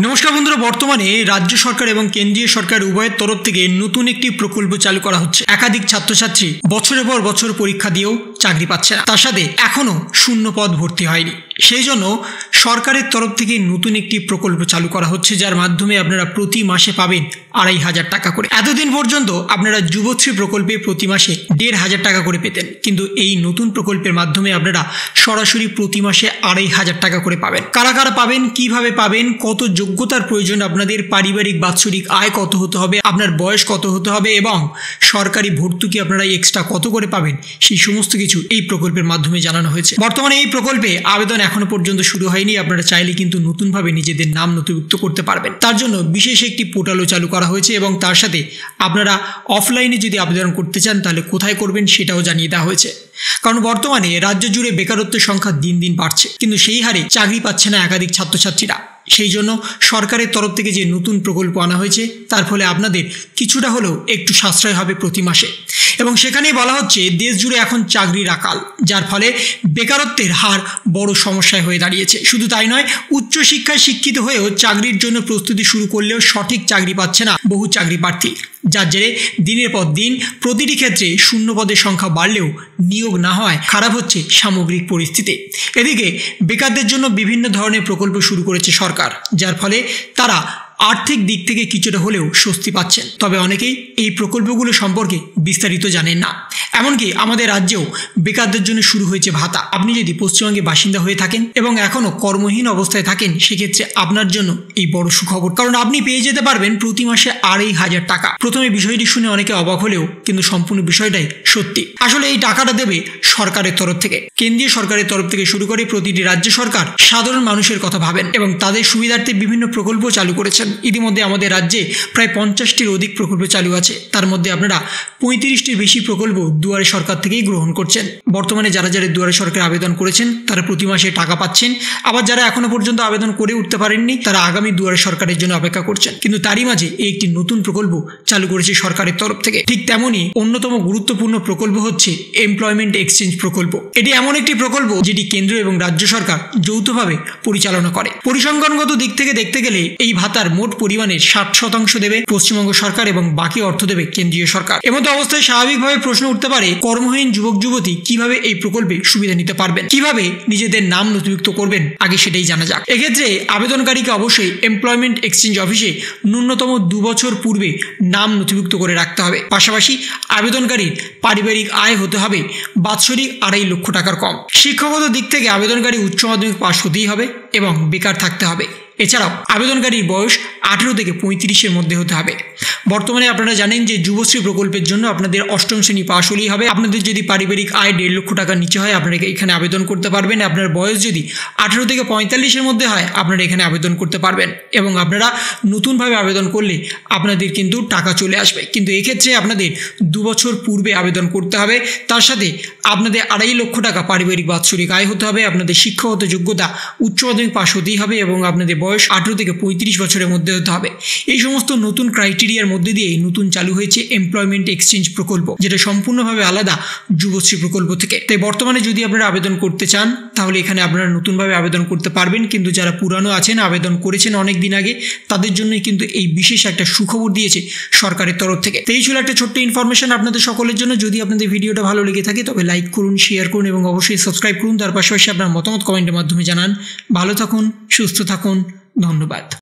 নমস্কার বন্ধুরা, বর্তমানে রাজ্য সরকার এবং কেন্দ্রীয় সরকার উভয়ের তরফ থেকে নতুন একটি প্রকল্প চালু করা হচ্ছে। একাধিক ছাত্রছাত্রী বছরের পর বছর পরীক্ষা দিয়েও চাকরি পাচ্ছে না, তার সাথে এখনো শূন্য পদ ভর্তি হয়নি। সেই জন্য সরকারের তরফ থেকে নতুন একটি প্রকল্প চালু করা হচ্ছে, যার মাধ্যমে আপনারা প্রতি মাসে পাবেন 2,500 টাকা করে। এতদিন পর্যন্ত আপনারা যুবশ্রী প্রকল্পে প্রতি মাসে 1,500 টাকা করে পেতেন, কিন্তু এই নতুন প্রকল্পের মাধ্যমে আপনারা সরাসরি প্রতি মাসে 2,500 টাকা করে পাবেন। কারা কারা পাবেন, কিভাবে পাবেন, কত যোগ্যতার প্রয়োজন, আপনাদের পারিবারিক বাৎসরিক আয় কত হতে হবে, আপনার বয়স কত হতে হবে এবং সরকারি ভর্তুকি আপনারা এক্সট্রা কত করে পাবেন, সেই সমস্ত কিছু এই প্রকল্পের মাধ্যমে জানানো হয়েছে। বর্তমানে এই প্রকল্পে আবেদন এখনো পর্যন্ত শুরু হয়নি। আপনারা চাইলে কিন্তু নতুনভাবে নিজেদের নাম নথিভুক্ত করতে পারবেন। তার জন্য বিশেষ একটি পোর্টালও চালু করা হয়েছে এবং তার সাথে আপনারা অফলাইনে যদি আবেদন করতে চান তাহলে কোথায় করবেন সেটাও জানিয়ে দেওয়া হয়েছে। কারণ বর্তমানে রাজ্য জুড়ে বেকারত্বের সংখ্যা দিন দিন বাড়ছে, কিন্তু সেই হারে চাকরি পাচ্ছে না একাধিক ছাত্রছাত্রীরা। সেই জন্য সরকারের তরফ থেকে যে নতুন প্রকল্প আনা হয়েছে তার ফলে আপনাদের কিছুটা হলেও একটু সাশ্রয় হবে প্রতি মাসে। এবং সেখানেই বলা হচ্ছে দেশ জুড়ে এখন চাকরির আকাল, যার ফলে বেকারত্বের হার বড় সমস্যায় হয়ে দাঁড়িয়েছে। শুধু তাই নয়, উচ্চশিক্ষায় শিক্ষিত হয়েও চাকরির জন্য প্রস্তুতি শুরু করলেও সঠিক চাকরি পাচ্ছে না বহু চাকরি প্রার্থী, যার জেরে দিনের পর দিন প্রতিটি ক্ষেত্রে শূন্য পদের সংখ্যা বাড়লেও নিয়োগ না হয় খারাপ হচ্ছে সামগ্রিক পরিস্থিতি। এদিকে বেকারদের জন্য বিভিন্ন ধরনের প্রকল্প শুরু করেছে সরকার, যার ফলে তারা আর্থিক দিক থেকে কিছুটা হলেও স্বস্তি পাচ্ছেন। তবে অনেকেই এই প্রকল্পগুলো সম্পর্কে বিস্তারিত জানেন না। এমনকি আমাদের রাজ্যেও বেকারদের জন্য শুরু হয়েছে ভাতা। আপনি যদি পশ্চিমবঙ্গে বাসিন্দা হয়ে থাকেন এবং এখনও কর্মহীন অবস্থায় থাকেন, সেক্ষেত্রে আপনার জন্য এই বড় সুখবর, কারণ আপনি পেয়ে যেতে পারবেন প্রতি মাসে 2,500 টাকা। প্রথমে বিষয়টি শুনে অনেকে অবাক হলেও কিন্তু সম্পূর্ণ বিষয়টাই সত্যি। আসলে এই টাকাটা দেবে সরকারের তরফ থেকে, কেন্দ্রীয় সরকারের তরফ থেকে শুরু করে প্রতিটি রাজ্য সরকার সাধারণ মানুষের কথা ভাবেন এবং তাদের সুবিধার্থে বিভিন্ন প্রকল্প চালু করেছেন। ইতিমধ্যে আমাদের রাজ্যে প্রায় 50টির অধিক প্রকল্প চালু আছে। তার মধ্যে আপনারা 35টির বেশি প্রকল্প দুয়ারে সরকার থেকেই গ্রহণ করছেন। বর্তমানে যারা যারা দুয়ারে সরকারে আবেদন করেছেন তারা প্রতি মাসে টাকা পাচ্ছেন। আবার যারা এখনো পর্যন্ত আবেদন করে উঠতে পারেননি তারা আগামী দুয়ারে সরকারের জন্য অপেক্ষা করছেন। কিন্তু তারই মাঝে এই একটি নতুন প্রকল্প চালু করেছে সরকারের তরফ থেকে। ঠিক তেমনই অন্যতম গুরুত্বপূর্ণ প্রকল্প হচ্ছে এমপ্লয়মেন্ট এক্সচেঞ্জ প্রকল্প। এটি এমন একটি প্রকল্প যেটি কেন্দ্র এবং রাজ্য সরকার যৌথভাবে পরিচালনা করে। পরিসংখ্যানগত দিক থেকে দেখতে গেলে এই ভাতার মোট পরিমাণের 60% দেবে পশ্চিমবঙ্গ সরকার এবং বাকি অর্থ দেবে কেন্দ্রীয় সরকার। এমতো অবস্থায় স্বাভাবিকভাবে প্রশ্ন উঠতে পারে, কর্মহীন যুবক যুবতী কিভাবে এই প্রকল্পে সুবিধা নিতে পারবেন, কিভাবে নিজেদের নাম নথিভুক্ত করবেন, আগে সেটাই জানা যাক। এক্ষেত্রে আবেদনকারীকে অবশ্যই এমপ্লয়মেন্ট এক্সচেঞ্জ অফিসে ন্যূনতম 2 বছর পূর্বে নাম নথিভুক্ত করে রাখতে হবে। পাশাপাশি আবেদনকারীর পারিবারিক আয় হতে হবে বাৎসরিক 2.5 লক্ষ টাকার কম। শিক্ষাগত দিক থেকে আবেদনকারী উচ্চ মাধ্যমিক পাশ হতেই হবে এবং বেকার থাকতে হবে। এছাড়াও আবেদনকারীর বয়স 18 থেকে 35-এর মধ্যে হতে হবে। বর্তমানে আপনারা জানেন যে যুবশ্রী প্রকল্পের জন্য আপনাদের 8ম শ্রেণী পাশ হলেই হবে। আপনাদের যদি পারিবারিক আয় 1.5 লক্ষ টাকার নিচে হয় আপনারা এখানে আবেদন করতে পারবেন। আপনার বয়স যদি 18 থেকে 45-এর মধ্যে হয় আপনারা এখানে আবেদন করতে পারবেন এবং আপনারা নতুনভাবে আবেদন করলে আপনাদের কিন্তু টাকা চলে আসবে। কিন্তু এক্ষেত্রে আপনাদের 2 বছর পূর্বে আবেদন করতে হবে। তার সাথে আপনাদের 2.5 লক্ষ টাকা পারিবারিক বাৎসরিক আয় হতে হবে। আপনাদের শিক্ষাগত যোগ্যতা উচ্চ মাধ্যমিক পাশ হতেই হবে এবং আপনাদের বয়স 18 থেকে 35 বছরের মধ্যে হতে হবে। এই সমস্ত নতুন ক্রাইটেরিয়ার মধ্যে দিয়ে নতুন চালু হয়েছে এমপ্লয়মেন্ট এক্সচেঞ্জ প্রকল্প, যেটা সম্পূর্ণভাবে আলাদা যুবশ্রী প্রকল্প থেকে। তাই বর্তমানে যদি আপনারা আবেদন করতে চান তাহলে এখানে আপনারা নতুনভাবে আবেদন করতে পারবেন, কিন্তু যারা পুরানো আছেন, আবেদন করেছেন অনেক দিন আগে, তাদের জন্যই কিন্তু এই বিশেষ একটা সুখবর দিয়েছে সরকারের তরফ থেকে। তো এই ছিল একটা ছোট্ট ইনফরমেশন আপনাদের সকলের জন্য। যদি আপনাদের ভিডিওটা ভালো লেগে থাকে তবে লাইক করুন, শেয়ার করুন এবং অবশ্যই সাবস্ক্রাইব করুন। তার পাশাপাশি আপনার মতামত কমেন্টে মাধ্যমে জানান। ভালো থাকুন, সুস্থ থাকুন, ধন্যবাদ।